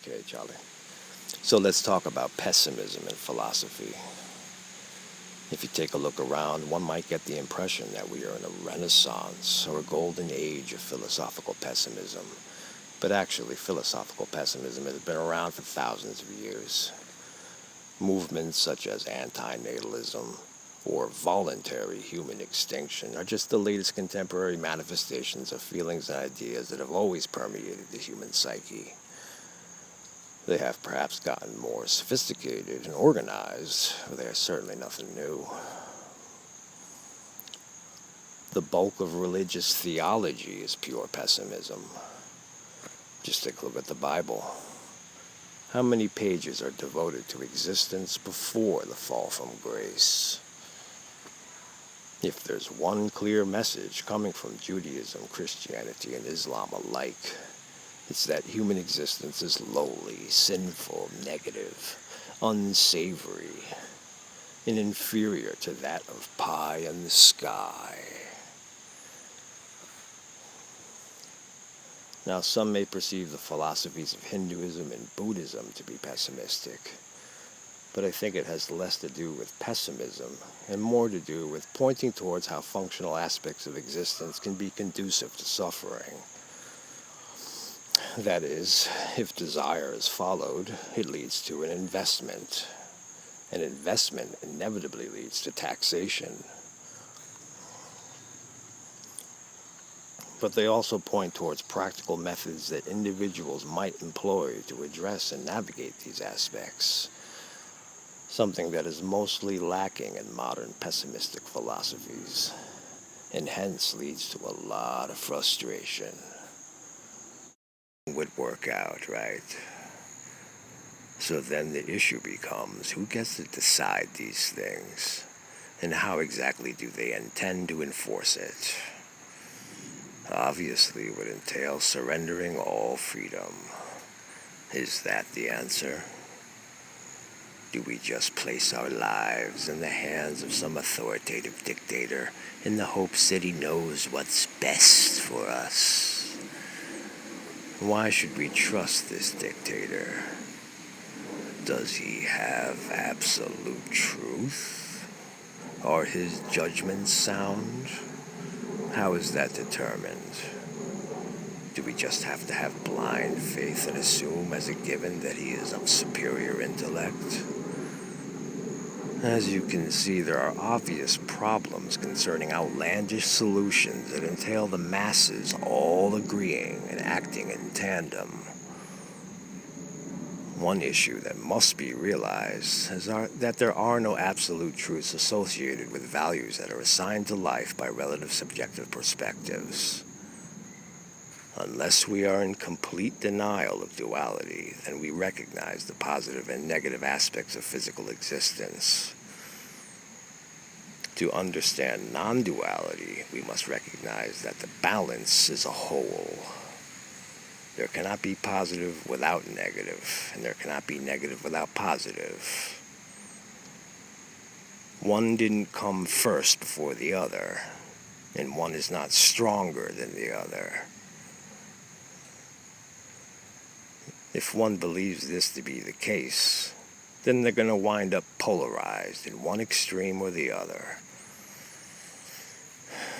Okay, Charlie. So let's talk about pessimism in philosophy. If you take a look around, one might get the impression that we are in a renaissance or a golden age of philosophical pessimism. But actually, philosophical pessimism has been around for thousands of years. Movements such as antinatalism or voluntary human extinction are just the latest contemporary manifestations of feelings and ideas that have always permeated the human psyche. They have perhaps gotten more sophisticated and organized, but they are certainly nothing new. The bulk of religious theology is pure pessimism. Just take a look at the Bible. How many pages are devoted to existence before the fall from grace? If there's one clear message coming from Judaism, Christianity, and Islam alike, it's that human existence is lowly, sinful, negative, unsavory, and inferior to that of pie in the sky. Now, some may perceive the philosophies of Hinduism and Buddhism to be pessimistic, but I think it has less to do with pessimism and more to do with pointing towards how functional aspects of existence can be conducive to suffering. That is, if desire is followed, it leads to an investment. An investment inevitably leads to taxation. But they also point towards practical methods that individuals might employ to address and navigate these aspects, something that is mostly lacking in modern pessimistic philosophies, and hence leads to a lot of frustration. Would work out, right? So then the issue becomes, who gets to decide these things, and how exactly do they intend to enforce it? Obviously, it would entail surrendering all freedom. Is that the answer? Do we just place our lives in the hands of some authoritative dictator in the hopes that he knows what's best for us? Why should we trust this dictator? Does he have absolute truth? Are his judgments sound? How is that determined? Do we just have to have blind faith and assume as a given that he is of superior intellect? As you can see, there are obvious problems concerning outlandish solutions that entail the masses all agreeing and acting in tandem. One issue that must be realized is that there are no absolute truths associated with values that are assigned to life by relative subjective perspectives. Unless we are in complete denial of duality, then we recognize the positive and negative aspects of physical existence. To understand non-duality, we must recognize that the balance is a whole. There cannot be positive without negative, and there cannot be negative without positive. One didn't come first before the other, and one is not stronger than the other. If one believes this to be the case, then they're going to wind up polarized in one extreme or the other.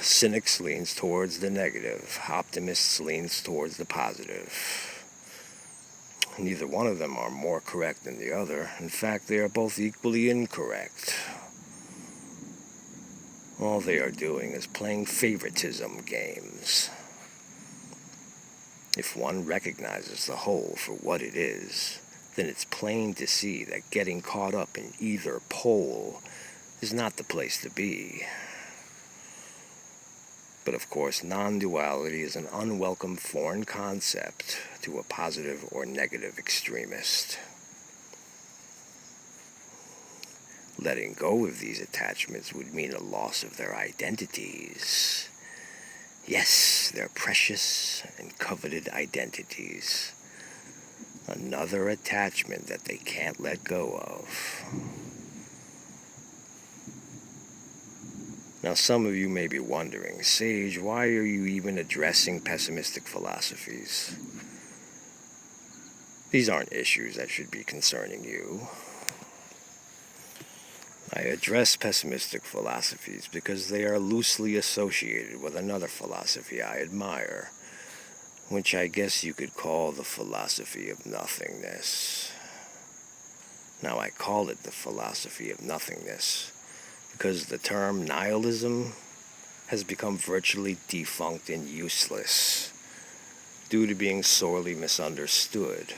Cynics leans towards the negative, optimists leans towards the positive. Neither one of them are more correct than the other. In fact, they are both equally incorrect. All they are doing is playing favoritism games. If one recognizes the whole for what it is, then it's plain to see that getting caught up in either pole is not the place to be. But of course, non-duality is an unwelcome foreign concept to a positive or negative extremist. Letting go of these attachments would mean a loss of their identities. Yes, their precious and coveted identities. Another attachment that they can't let go of. Now, some of you may be wondering, Sage, why are you even addressing pessimistic philosophies? These aren't issues that should be concerning you. I address pessimistic philosophies because they are loosely associated with another philosophy I admire, which I guess you could call the philosophy of nothingness. Now, I call it the philosophy of nothingness because the term nihilism has become virtually defunct and useless due to being sorely misunderstood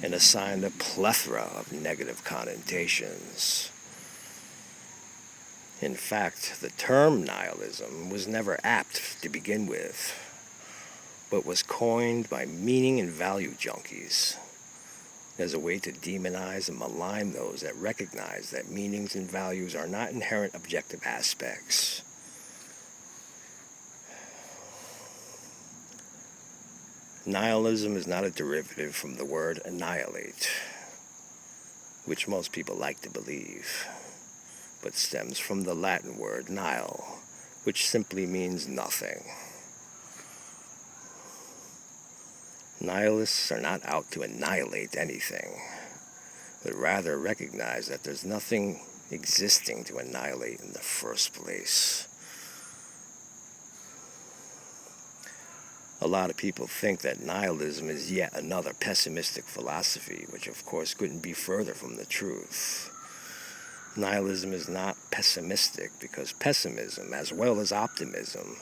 and assigned a plethora of negative connotations. In fact, the term nihilism was never apt to begin with, but was coined by meaning and value junkies as a way to demonize and malign those that recognize that meanings and values are not inherent objective aspects. Nihilism is not a derivative from the word annihilate, which most people like to believe, but stems from the Latin word nihil, which simply means nothing. Nihilists are not out to annihilate anything, but rather recognize that there's nothing existing to annihilate in the first place. A lot of people think that nihilism is yet another pessimistic philosophy, which of course couldn't be further from the truth. Nihilism is not pessimistic because pessimism, as well as optimism,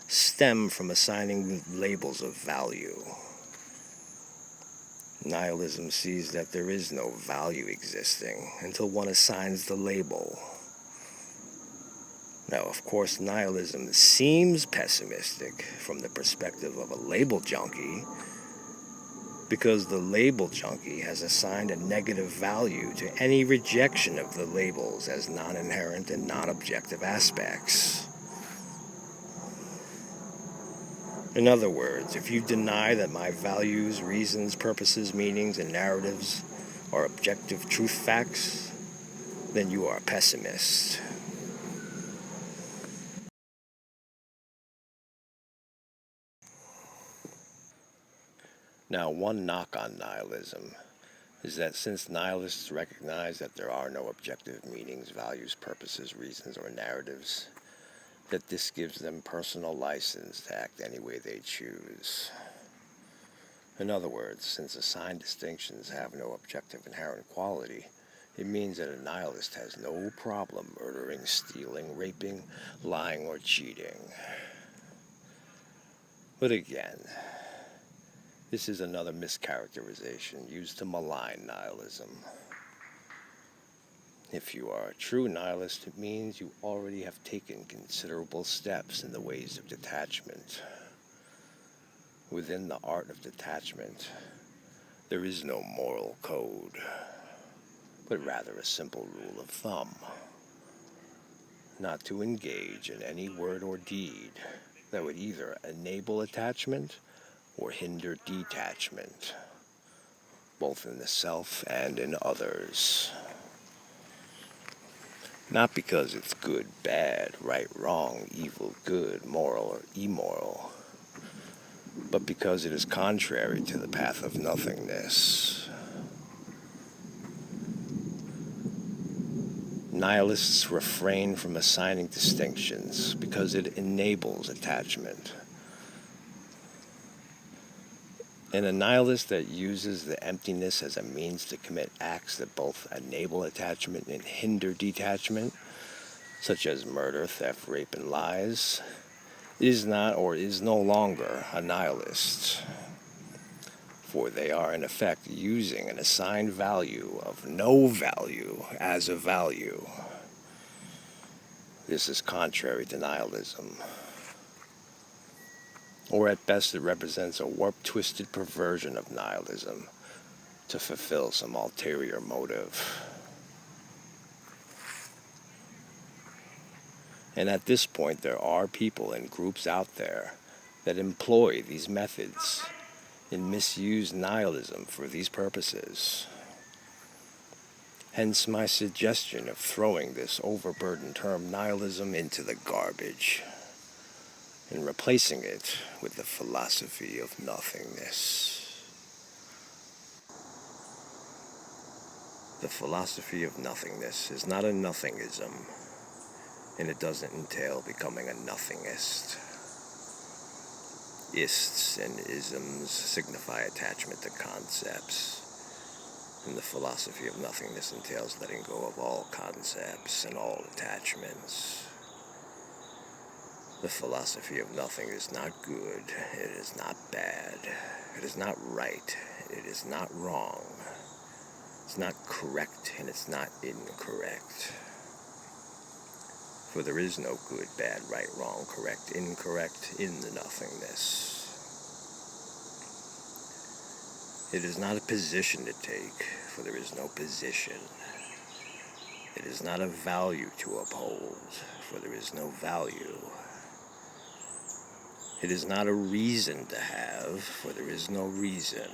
stem from assigning labels of value. Nihilism sees that there is no value existing until one assigns the label. Now, of course, nihilism seems pessimistic from the perspective of a label junkie because the label junkie has assigned a negative value to any rejection of the labels as non-inherent and non-objective aspects. In other words, if you deny that my values, reasons, purposes, meanings, and narratives are objective truth facts, then you are a pessimist. Now, one knock on nihilism is that since nihilists recognize that there are no objective meanings, values, purposes, reasons, or narratives, that this gives them personal license to act any way they choose. In other words, since assigned distinctions have no objective inherent quality, it means that a nihilist has no problem murdering, stealing, raping, lying, or cheating. But again, this is another mischaracterization used to malign nihilism. If you are a true nihilist, it means you already have taken considerable steps in the ways of detachment. Within the art of detachment, there is no moral code, but rather a simple rule of thumb: not to engage in any word or deed that would either enable attachment or hinder detachment, both in the self and in others. Not because it's good, bad, right, wrong, evil, good, moral, or immoral, but because it is contrary to the path of nothingness. Nihilists refrain from assigning distinctions because it enables attachment. And a nihilist that uses the emptiness as a means to commit acts that both enable attachment and hinder detachment, such as murder, theft, rape, and lies, is not or is no longer a nihilist. For they are in effect using an assigned value of no value as a value. This is contrary to nihilism. Or at best it represents a warped, twisted perversion of nihilism to fulfill some ulterior motive. And at this point there are people and groups out there that employ these methods and misuse nihilism for these purposes. Hence my suggestion of throwing this overburdened term nihilism into the garbage and replacing it with the philosophy of nothingness. The philosophy of nothingness is not a nothingism, and it doesn't entail becoming a nothingist. Ists and isms signify attachment to concepts, and the philosophy of nothingness entails letting go of all concepts and all attachments. The philosophy of nothing is not good, it is not bad, it is not right, it is not wrong, it's not correct, and it's not incorrect. For there is no good, bad, right, wrong, correct, incorrect in the nothingness. It is not a position to take, for there is no position. It is not a value to uphold, for there is no value. It is not a reason to have, for there is no reason.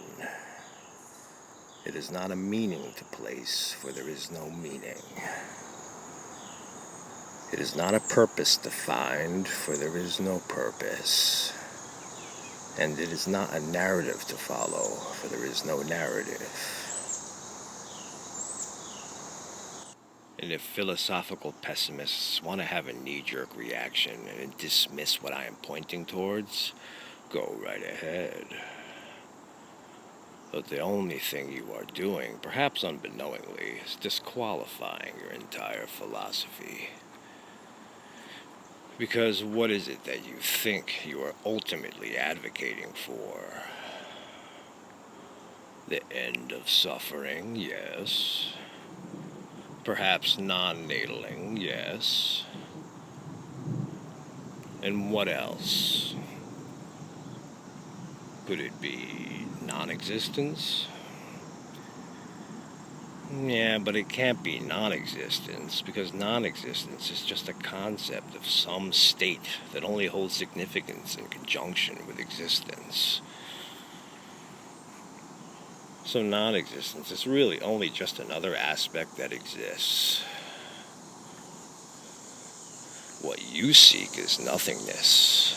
It is not a meaning to place, for there is no meaning. It is not a purpose to find, for there is no purpose. And it is not a narrative to follow, for there is no narrative. And if philosophical pessimists want to have a knee-jerk reaction and dismiss what I am pointing towards, go right ahead. But the only thing you are doing, perhaps unbeknowingly, is disqualifying your entire philosophy. Because what is it that you think you are ultimately advocating for? The end of suffering, yes. Perhaps non-nataling, yes. And what else? Could it be non-existence? Yeah, but it can't be non-existence, because non-existence is just a concept of some state that only holds significance in conjunction with existence. So non-existence is really only just another aspect that exists. What you seek is nothingness,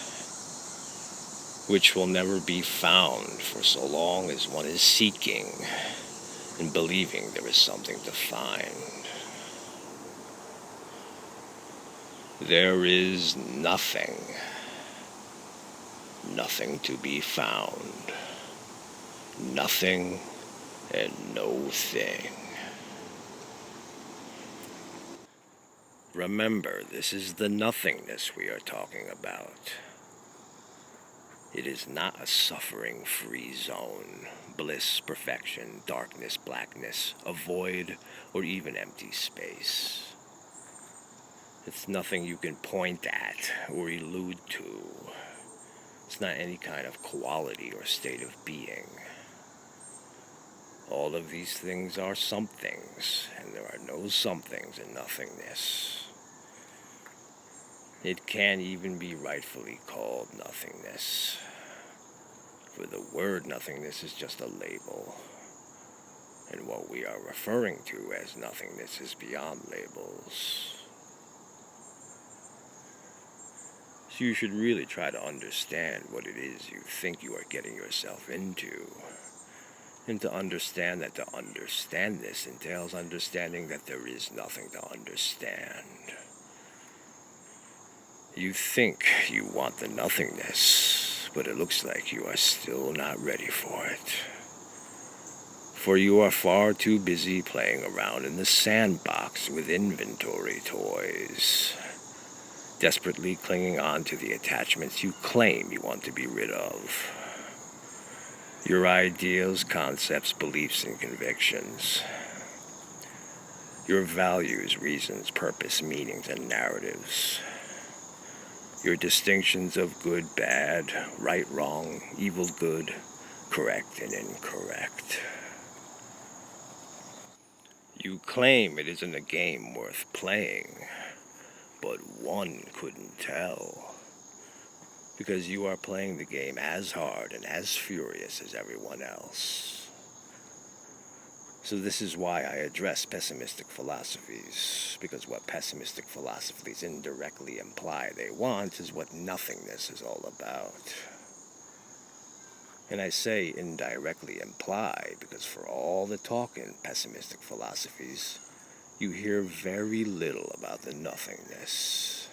which will never be found for so long as one is seeking and believing there is something to find. There is nothing. Nothing to be found. Nothing and no thing. Remember, this is the nothingness we are talking about. It is not a suffering-free zone, bliss, perfection, darkness, blackness, a void, or even empty space. It's nothing you can point at or allude to. It's not any kind of quality or state of being. All of these things are somethings, and there are no somethings in nothingness. It can't even be rightfully called nothingness, for the word nothingness is just a label, and what we are referring to as nothingness is beyond labels. So you should really try to understand what it is you think you are getting yourself into, and to understand that to understand this entails understanding that there is nothing to understand. You think you want the nothingness, but it looks like you are still not ready for it. For you are far too busy playing around in the sandbox with inventory toys, desperately clinging on to the attachments you claim you want to be rid of. Your ideals, concepts, beliefs, and convictions. Your values, reasons, purpose, meanings, and narratives. Your distinctions of good, bad, right, wrong, evil, good, correct, and incorrect. You claim it isn't a game worth playing, but one couldn't tell. Because you are playing the game as hard and as furious as everyone else. So this is why I address pessimistic philosophies, because what pessimistic philosophies indirectly imply they want is what nothingness is all about. And I say indirectly implied because for all the talk in pessimistic philosophies, you hear very little about the nothingness.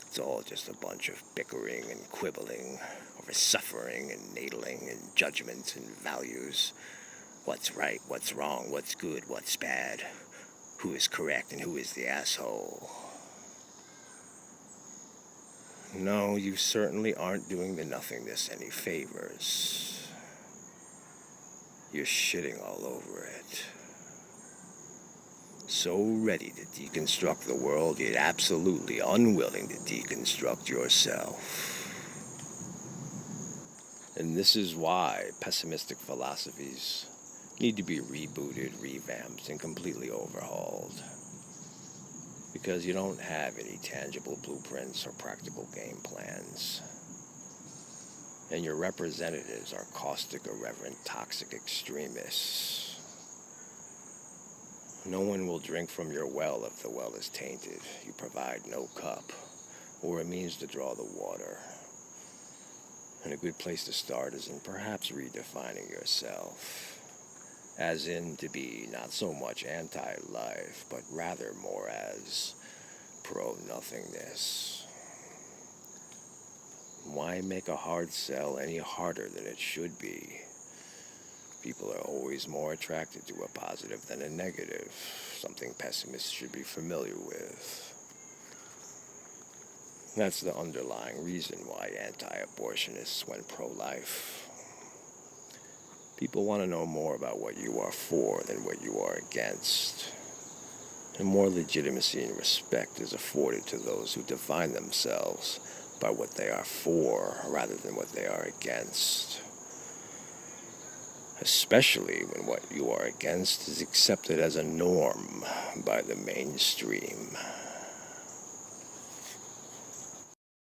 It's all just a bunch of bickering and quibbling over suffering and nadling and judgments and values. What's right, what's wrong, what's good, what's bad, who is correct and who is the asshole. No, you certainly aren't doing the nothingness any favors. You're shitting all over it. So ready to deconstruct the world, yet absolutely unwilling to deconstruct yourself. And this is why pessimistic philosophies need to be rebooted, revamped, and completely overhauled. Because you don't have any tangible blueprints or practical game plans. And your representatives are caustic, irreverent, toxic extremists. No one will drink from your well if the well is tainted. You provide no cup or a means to draw the water. And a good place to start is in perhaps redefining yourself. As in to be not so much anti-life, but rather more as pro-nothingness. Why make a hard sell any harder than it should be? People are always more attracted to a positive than a negative, something pessimists should be familiar with. That's the underlying reason why anti-abortionists went pro-life. People want to know more about what you are for than what you are against. And more legitimacy and respect is afforded to those who define themselves by what they are for rather than what they are against. Especially when what you are against is accepted as a norm by the mainstream.